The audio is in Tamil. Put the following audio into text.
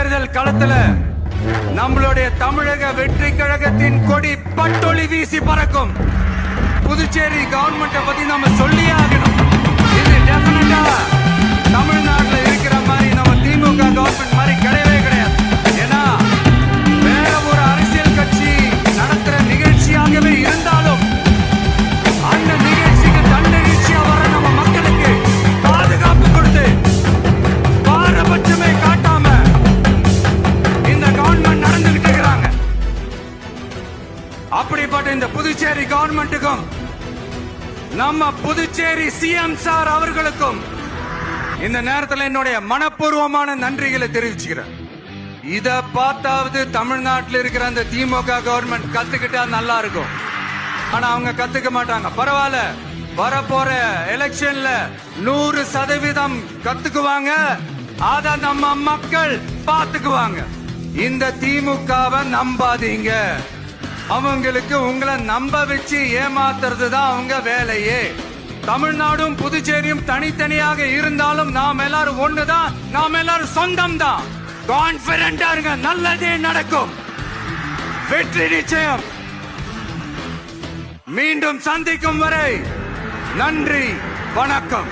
தேர்தல் களத்துல நம்மளுடைய தமிழக வெற்றி கழகத்தின் கொடி பட்டொளி வீசி பறக்கும். புதுச்சேரி கவர்மெண்ட் பத்தி நம்ம சொல்லியே ஆகணும். இது டெஃபினட்டா தமிழ்நாட்டுல இருக்கிற மாதிரி நம்ம திமுக கவர்மெண்ட் மாதிரி கிடையவே கிடையாது. ஏன்னா வேற ஒரு அரசியல் கட்சி நடத்துற நிகழ்ச்சியாகவே இருந்தாலும் அந்த நிகழ்ச்சிக்கு தன்னெழுச்சியா வர நம்ம மக்களுக்கு பாதுகாப்பு கொடுத்து பாரபட்சமே காட்டாம இந்த கவர்மெண்ட் நடந்துகிட்டு இருக்கிறாங்க. அப்படிப்பட்ட இந்த புதுச்சேரி கவர்மெண்ட்டுக்கும் நம்ம புதுச்சேரி சிஎம் சார் அவர்களுக்கும் இந்த நேரத்தில் என்னுடைய மனப்பூர்வமான நன்றிகளை தெரிவிச்சுக்கிறேன். இத பார்த்தாவது தமிழ்நாட்டில் இருக்கிற அந்த திமுக கவர்மெண்ட் கத்துக்கிட்டா நல்லா இருக்கும். ஆனா அவங்க கத்துக்க மாட்டாங்க. பரவாயில்ல, வரப்போற எலெக்ஷன்ல 100% கத்துக்குவாங்க. அத நம்ம மக்கள் பாத்துக்குவாங்க. இந்த திமுகவை நம்பாதீங்க. அவங்களுக்கு உங்களை நம்ப வச்சு ஏமாத்துறது தான் அவங்க வேலையே. தமிழ்நாடும் புதுச்சேரியும் தனித்தனியாக இருந்தாலும் நாம் எல்லாரும் ஒண்ணுதான், நாம் எல்லாரும் சொந்தம் தான். கான்பிடண்டா இருங்க, நல்லதே நடக்கும், வெற்றி நிச்சயம். மீண்டும் சந்திக்கும் வரை நன்றி, வணக்கம்.